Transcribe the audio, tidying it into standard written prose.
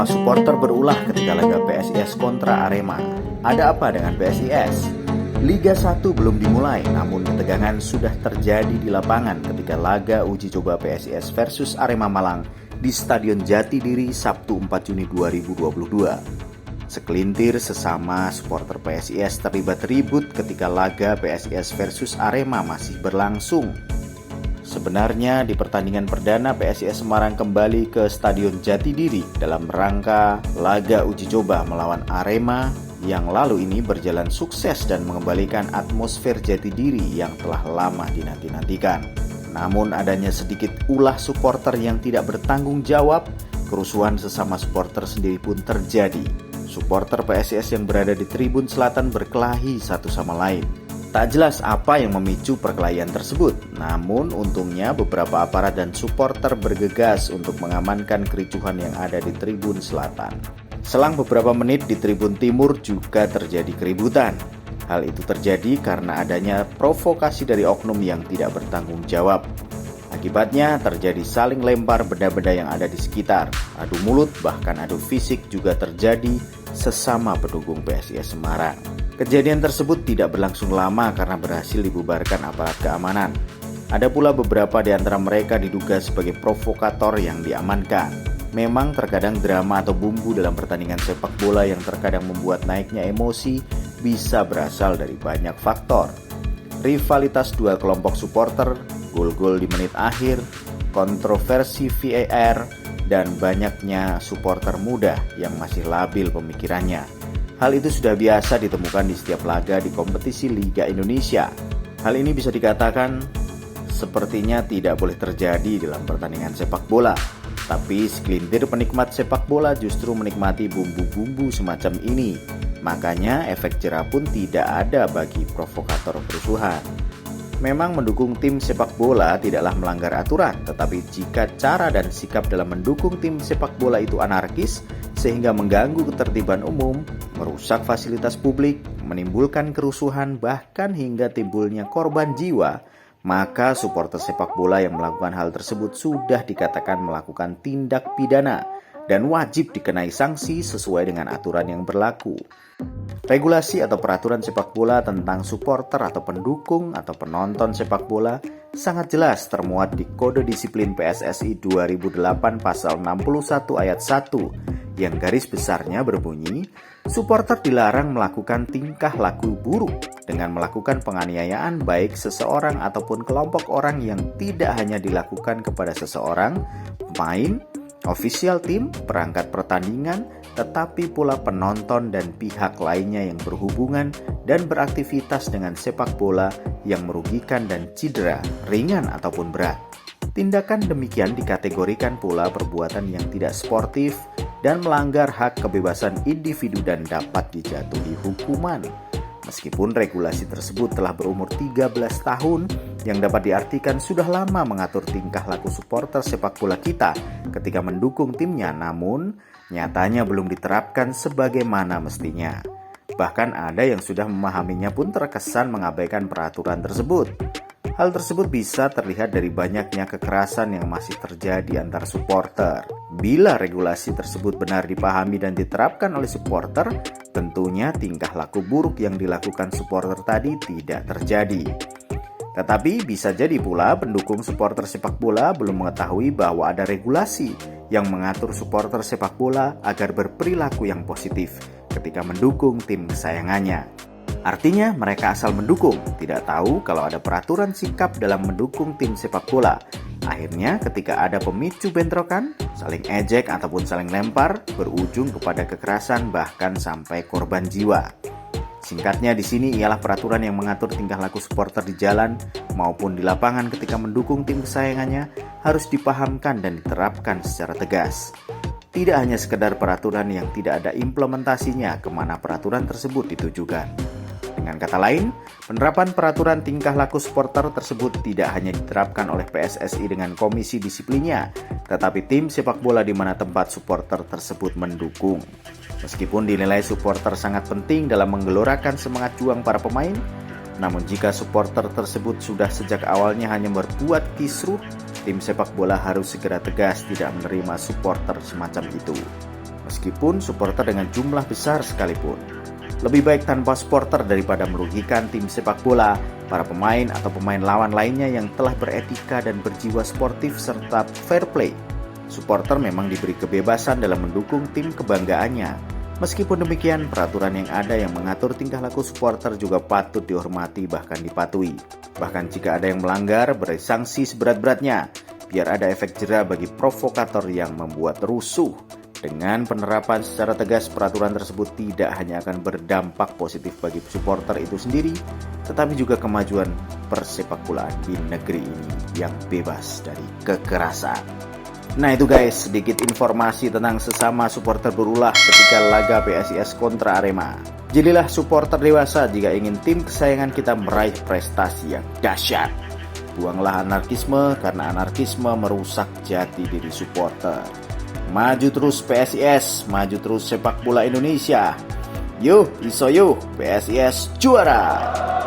supporter berulah ketika laga PSIS kontra Arema. Ada apa dengan PSIS? Liga 1 belum dimulai, namun ketegangan sudah terjadi di lapangan ketika laga uji coba PSIS versus Arema Malang di Stadion Jatidiri Sabtu 4 Juni 2022. Sekelintir sesama supporter PSIS terlibat ribut ketika laga PSIS versus Arema masih berlangsung. Sebenarnya di pertandingan perdana PSIS Semarang kembali ke Stadion Jatidiri dalam rangka laga uji coba melawan Arema yang lalu ini berjalan sukses dan mengembalikan atmosfer Jatidiri yang telah lama dinanti-nantikan. Namun adanya sedikit ulah supporter yang tidak bertanggung jawab, kerusuhan sesama supporter sendiri pun terjadi. Supporter PSIS yang berada di tribun selatan berkelahi satu sama lain. Tak jelas apa yang memicu perkelahian tersebut, namun untungnya beberapa aparat dan supporter bergegas untuk mengamankan kericuhan yang ada di tribun selatan. Selang beberapa menit di tribun timur juga terjadi keributan. Hal itu terjadi karena adanya provokasi dari oknum yang tidak bertanggung jawab. Akibatnya terjadi saling lempar benda-benda yang ada di sekitar. Adu mulut bahkan adu fisik juga terjadi sesama pendukung PSIS Semarang. Kejadian tersebut tidak berlangsung lama karena berhasil dibubarkan aparat keamanan. Ada pula beberapa di antara mereka diduga sebagai provokator yang diamankan. Memang terkadang drama atau bumbu dalam pertandingan sepak bola yang terkadang membuat naiknya emosi bisa berasal dari banyak faktor. Rivalitas dua kelompok supporter, gol-gol di menit akhir, kontroversi VAR, dan banyaknya supporter muda yang masih labil pemikirannya. Hal itu sudah biasa ditemukan di setiap laga di kompetisi Liga Indonesia. Hal ini bisa dikatakan sepertinya tidak boleh terjadi dalam pertandingan sepak bola. Tapi segelintir penikmat sepak bola justru menikmati bumbu-bumbu semacam ini. Makanya efek jerah pun tidak ada bagi provokator kerusuhan. Memang mendukung tim sepak bola tidaklah melanggar aturan, tetapi jika cara dan sikap dalam mendukung tim sepak bola itu anarkis sehingga mengganggu ketertiban umum, merusak fasilitas publik, menimbulkan kerusuhan, bahkan hingga timbulnya korban jiwa, maka supporter sepak bola yang melakukan hal tersebut sudah dikatakan melakukan tindak pidana dan wajib dikenai sanksi sesuai dengan aturan yang berlaku. Regulasi atau peraturan sepak bola tentang supporter atau pendukung atau penonton sepak bola sangat jelas termuat di Kode Disiplin PSSI 2008 pasal 61 ayat 1 yang garis besarnya berbunyi, supporter dilarang melakukan tingkah laku buruk dengan melakukan penganiayaan baik seseorang ataupun kelompok orang yang tidak hanya dilakukan kepada seseorang, pemain, official tim, perangkat pertandingan, tetapi pula penonton dan pihak lainnya yang berhubungan dan beraktivitas dengan sepak bola yang merugikan dan cedera, ringan ataupun berat. Tindakan demikian dikategorikan pula perbuatan yang tidak sportif dan melanggar hak kebebasan individu dan dapat dijatuhi hukuman. Meskipun regulasi tersebut telah berumur 13 tahun, yang dapat diartikan sudah lama mengatur tingkah laku supporter sepak bola kita ketika mendukung timnya, namun nyatanya belum diterapkan sebagaimana mestinya. Bahkan ada yang sudah memahaminya pun terkesan mengabaikan peraturan tersebut. Hal tersebut bisa terlihat dari banyaknya kekerasan yang masih terjadi antar supporter. Bila regulasi tersebut benar dipahami dan diterapkan oleh supporter, tentunya tingkah laku buruk yang dilakukan supporter tadi tidak terjadi. Tetapi bisa jadi pula pendukung supporter sepak bola belum mengetahui bahwa ada regulasi yang mengatur supporter sepak bola agar berperilaku yang positif ketika mendukung tim kesayangannya. Artinya mereka asal mendukung, tidak tahu kalau ada peraturan sikap dalam mendukung tim sepak bola. Akhirnya ketika ada pemicu bentrokan, saling ejek ataupun saling lempar, berujung kepada kekerasan bahkan sampai korban jiwa. Singkatnya di sini ialah peraturan yang mengatur tingkah laku supporter di jalan maupun di lapangan ketika mendukung tim kesayangannya harus dipahamkan dan diterapkan secara tegas. Tidak hanya sekedar peraturan yang tidak ada implementasinya kemana peraturan tersebut ditujukan. Dengan kata lain, penerapan peraturan tingkah laku supporter tersebut tidak hanya diterapkan oleh PSSI dengan komisi disiplinnya, tetapi tim sepak bola di mana tempat supporter tersebut mendukung. Meskipun dinilai supporter sangat penting dalam menggelorakan semangat juang para pemain, namun jika supporter tersebut sudah sejak awalnya hanya berbuat kisruh, tim sepak bola harus segera tegas tidak menerima supporter semacam itu. Meskipun supporter dengan jumlah besar sekalipun. Lebih baik tanpa supporter daripada merugikan tim sepak bola, para pemain atau pemain lawan lainnya yang telah beretika dan berjiwa sportif serta fair play. Supporter memang diberi kebebasan dalam mendukung tim kebanggaannya. Meskipun demikian, peraturan yang ada yang mengatur tingkah laku supporter juga patut dihormati bahkan dipatuhi. Bahkan jika ada yang melanggar, beri sanksi seberat-beratnya, biar ada efek jera bagi provokator yang membuat rusuh. Dengan penerapan secara tegas peraturan tersebut tidak hanya akan berdampak positif bagi supporter itu sendiri, tetapi juga kemajuan persepakbolaan di negeri ini yang bebas dari kekerasan. Nah itu guys, sedikit informasi tentang sesama supporter berulah ketika laga PSIS kontra Arema. Jadilah supporter dewasa jika ingin tim kesayangan kita meraih prestasi yang dahsyat. Buanglah anarkisme karena anarkisme merusak jati diri supporter. Maju terus PSIS, maju terus sepak bola Indonesia. Yuh, iso yuh, PSIS juara!